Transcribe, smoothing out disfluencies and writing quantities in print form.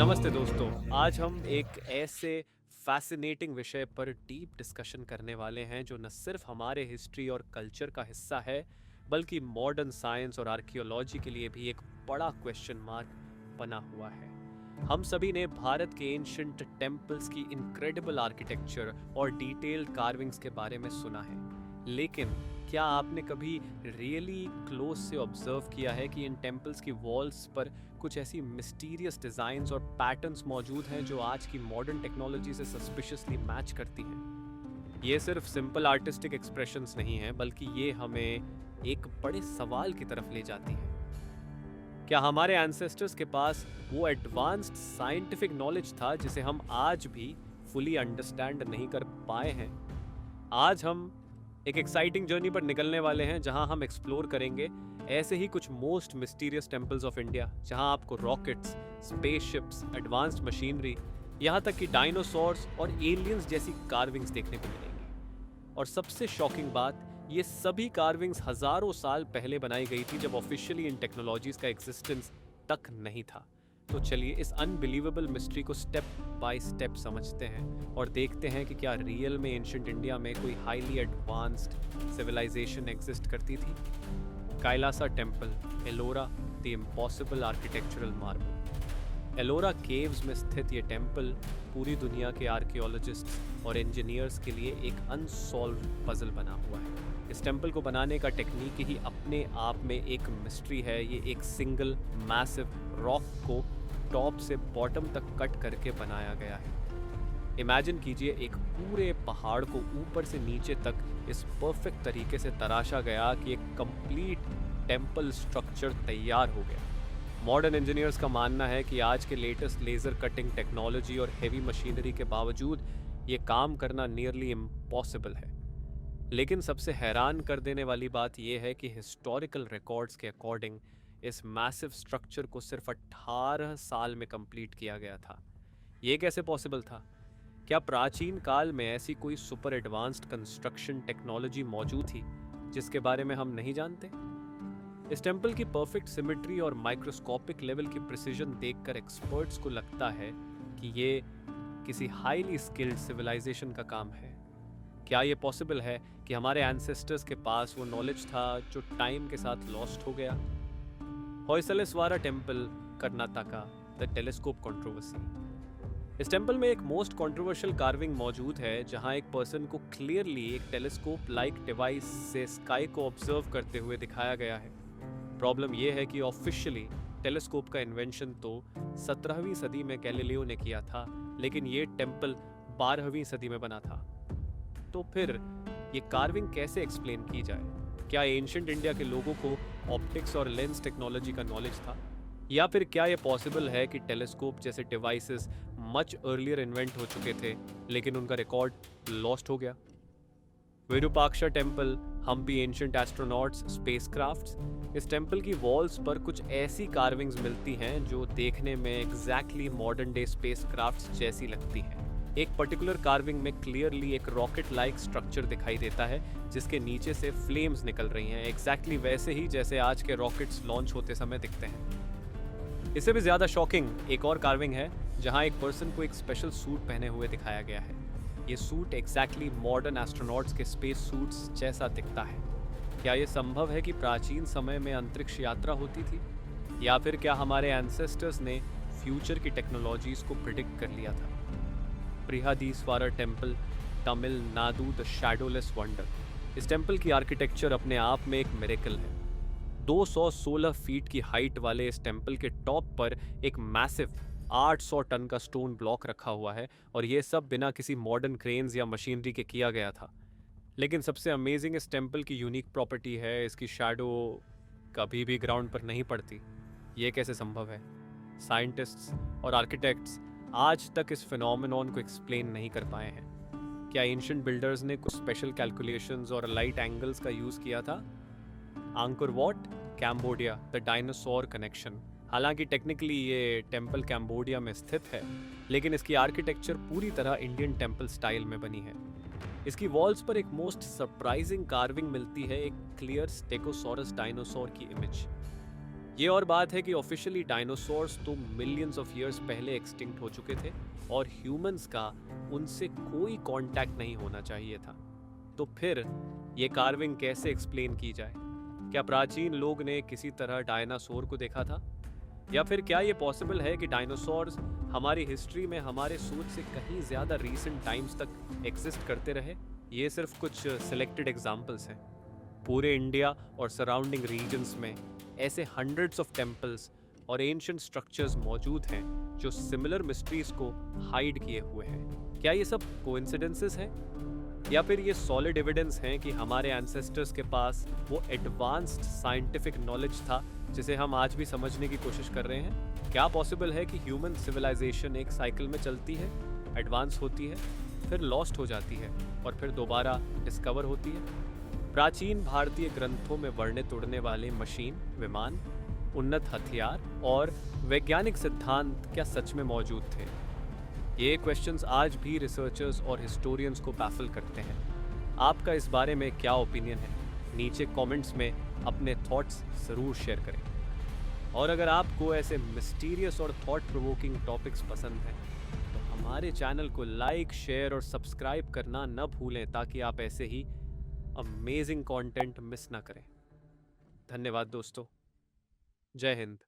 नमस्ते दोस्तों। आज हम एक ऐसे फैसिनेटिंग विषय पर डीप डिस्कशन करने वाले हैं जो न सिर्फ हमारे हिस्ट्री और कल्चर का हिस्सा है, बल्कि मॉडर्न साइंस और आर्कियोलॉजी के लिए भी एक बड़ा क्वेश्चन मार्क बना हुआ है। हम सभी ने भारत के एंशंट टेम्पल्स की इनक्रेडिबल आर्किटेक्चर और डिटेल्ड कार्विंग्स के बारे में सुना है, लेकिन क्या आपने कभी रियली क्लोज से ऑब्जर्व किया है कि इन टेम्पल्स की वॉल्स पर कुछ ऐसी मिस्टीरियस डिज़ाइंस और पैटर्न्स मौजूद हैं जो आज की मॉडर्न टेक्नोलॉजी से सस्पिशियसली मैच करती हैं? ये सिर्फ सिंपल आर्टिस्टिक एक्सप्रेशंस नहीं हैं, बल्कि ये हमें एक बड़े सवाल की तरफ ले जाती हैं। क्या हमारे एंसेस्टर्स के पास वो एडवांस्ड साइंटिफिक नॉलेज था जिसे हम आज भी फुली अंडरस्टैंड नहीं कर पाए हैं? आज हम एक एक्साइटिंग जर्नी पर निकलने वाले हैं जहां हम एक्सप्लोर करेंगे ऐसे ही कुछ most mysterious temples of India, जहां आपको रॉकेट्स, स्पेसशिप्स, एडवांस्ड मशीनरी, यहां तक कि डायनासोर्स और एलियंस जैसी कार्विंग्स देखने को मिलेंगी। और सबसे शॉकिंग बात, ये सभी कार्विंग्स हजारों साल पहले बनाई गई थी, जब ऑफिशियली इन टेक्नोलॉजीज का एग्जिस्टेंस तक नहीं था। तो चलिए इस अनबिलीवेबल मिस्ट्री को स्टेप बाय स्टेप समझते हैं और देखते हैं कि क्या रियल में एंशिएंट इंडिया में कोई हाईली एडवांस्ड सिविलाइजेशन एग्जिस्ट करती थी। Kailasa temple, Ellora, the impossible architectural marvel. Ellora caves में स्थित ये टेम्पल पूरी दुनिया के आर्कियोलॉजिस्ट्स और इंजीनियर्स के लिए एक अनसॉल्व्ड पजल बना हुआ है। इस टेम्पल को बनाने का टेक्निक ही अपने आप में एक मिस्ट्री है। ये एक सिंगल मैसिव रॉक को टॉप से बॉटम तक कट करके बनाया गया है। इमेजिन कीजिए, एक पूरे पहाड़ को ऊपर से नीचे तक इस परफेक्ट तरीके से तराशा गया कि एक कंप्लीट टेम्पल स्ट्रक्चर तैयार हो गया। मॉडर्न इंजीनियर्स का मानना है कि आज के लेटेस्ट लेज़र कटिंग टेक्नोलॉजी और हेवी मशीनरी के बावजूद ये काम करना नियरली इम्पॉसिबल है। लेकिन सबसे हैरान कर देने वाली बात यह है कि हिस्टोरिकल रिकॉर्ड्स के अकॉर्डिंग इस मैसिव स्ट्रक्चर को सिर्फ 18 साल में कंप्लीट किया गया था। ये कैसे पॉसिबल था? क्या प्राचीन काल में ऐसी कोई सुपर एडवांस्ड कंस्ट्रक्शन टेक्नोलॉजी मौजूद थी जिसके बारे में हम नहीं जानते? इस टेम्पल की परफेक्ट सिमेट्री और माइक्रोस्कोपिक लेवल की प्रिसीजन देखकर एक्सपर्ट्स को लगता है कि ये किसी हाईली स्किल्ड सिविलाइजेशन का काम है। क्या ये पॉसिबल है कि हमारे एंसेस्टर्स के पास वो नॉलेज था जो टाइम के साथ लॉस्ट हो गया? Hoysaleswara temple, Karnataka, the telescope controversy. इस टेम्पल में एक मोस्ट कंट्रोवर्शियल कार्विंग मौजूद है जहां एक पर्सन को क्लियरली एक टेलीस्कोप लाइक डिवाइस से स्काई को ऑब्जर्व करते हुए दिखाया गया है। प्रॉब्लम यह है कि ऑफिशियली टेलीस्कोप का इन्वेंशन तो 17वीं सदी में गैलीलियो ने किया था, लेकिन ये टेम्पल 12वीं सदी में बना था। तो फिर ये कार्विंग कैसे एक्सप्लेन की जाए? क्या एंशिएंट इंडिया के लोगों को ऑप्टिक्स और लेंस टेक्नोलॉजी का नॉलेज था, या फिर क्या ये पॉसिबल है कि टेलीस्कोप जैसे डिवाइसेस मच अर्लियर इन्वेंट हो चुके थे लेकिन उनका रिकॉर्ड लॉस्ट हो गया? Virupaksha temple, Hampi ancient astronauts spacecrafts. इस टेम्पल की वॉल्स पर कुछ ऐसी कार्विंग्स मिलती हैं जो देखने में एग्जैक्टली मॉडर्न डे स्पेसक्राफ्ट्स जैसी लगती हैं। एक पर्टिकुलर कार्विंग में क्लियरली एक रॉकेट लाइक स्ट्रक्चर दिखाई देता है जिसके नीचे से फ्लेम्स निकल रही हैं, एग्जैक्टली वैसे ही जैसे आज के रॉकेट्स लॉन्च होते समय दिखते हैं। इससे भी ज़्यादा शॉकिंग एक और कार्विंग है जहां एक पर्सन को एक स्पेशल सूट पहने हुए दिखाया गया है। ये सूट एग्जैक्टली मॉडर्न एस्ट्रोनॉट्स के स्पेस सूट्स जैसा दिखता है। क्या ये संभव है कि प्राचीन समय में अंतरिक्ष यात्रा होती थी, या फिर क्या हमारे एंसेस्टर्स ने फ्यूचर की टेक्नोलॉजीज को प्रिडिक्ट कर लिया था? Brihadeeswarar temple, Tamil Nadu, the shadowless wonder. इस टेम्पल की आर्किटेक्चर अपने आप में एक मिरेकल है। 216 फीट की हाइट वाले इस टेम्पल के टॉप पर एक मैसिव 800 टन का स्टोन ब्लॉक रखा हुआ है, और ये सब बिना किसी मॉडर्न क्रेन्स या मशीनरी के किया गया था। लेकिन सबसे अमेजिंग इस टेम्पल की यूनिक प्रॉपर्टी है, इसकी शैडो कभी भी ग्राउंड पर नहीं पड़ती। ये कैसे संभव है? साइंटिस्ट्स और आर्किटेक्ट्स आज तक इस फिनोमेनॉन को एक्सप्लेन नहीं कर पाए हैं। क्या एंशिएंट बिल्डर्स ने कुछ स्पेशल कैलकुलेशंस और लाइट एंगल्स का यूज़ किया था? Angkor what, Cambodia, the dinosaur connection. हालांकि टेक्निकली ये टेम्पल कैम्बोडिया में स्थित है, लेकिन इसकी आर्किटेक्चर पूरी तरह इंडियन टेम्पल स्टाइल में बनी है। इसकी वॉल्स पर एक मोस्ट सरप्राइजिंग कार्विंग मिलती है, एक क्लियर स्टेगोसॉरस डायनासोर की इमेज। ये और बात है कि ऑफिशियली डायनासोर्स तो मिलियंस ऑफ ईयर्स पहले एक्सटिंक्ट हो चुके थे और ह्यूमंस का उनसे कोई कांटेक्ट नहीं होना चाहिए था। तो फिर ये कार्विंग कैसे एक्सप्लेन की जाए? क्या प्राचीन लोग ने किसी तरह डायनासोर को देखा था? या फिर क्या ये पॉसिबल है कि डायनासोर्स हमारी हिस्ट्री में हमारे सोच से कहीं ज़्यादा रीसेंट टाइम्स तक एग्जिस्ट करते रहे? ये सिर्फ कुछ सिलेक्टेड एग्जाम्पल्स हैं। पूरे इंडिया और सराउंडिंग रीजन्स में ऐसे हंड्रेड्स ऑफ टेम्पल्स और एंशिएंट स्ट्रक्चर्स मौजूद हैं जो सिमिलर मिस्ट्रीज को हाइड किए हुए हैं। क्या ये सब कोइंसिडेंसेस हैं या फिर ये सॉलिड एविडेंस हैं कि हमारे एंसेस्टर्स के पास वो एडवांस्ड साइंटिफिक नॉलेज था जिसे हम आज भी समझने की कोशिश कर रहे हैं? क्या पॉसिबल है कि ह्यूमन सिविलाइजेशन एक साइकिल में चलती है, एडवांस होती है, फिर लॉस्ट हो जाती है और फिर दोबारा डिस्कवर होती है? प्राचीन भारतीय ग्रंथों में वर्णित उड़ने वाले मशीन, विमान, उन्नत हथियार और वैज्ञानिक सिद्धांत क्या सच में मौजूद थे? ये क्वेश्चंस आज भी रिसर्चर्स और हिस्टोरियंस को बैफल करते हैं। आपका इस बारे में क्या ओपिनियन है? नीचे कमेंट्स में अपने थॉट्स ज़रूर शेयर करें। और अगर आपको ऐसे मिस्टीरियस और थॉट प्रोवोकिंग टॉपिक्स पसंद हैं तो हमारे चैनल को लाइक, शेयर और सब्सक्राइब करना न भूलें ताकि आप ऐसे ही अमेजिंग कंटेंट मिस ना करें। धन्यवाद दोस्तों। जय हिंद।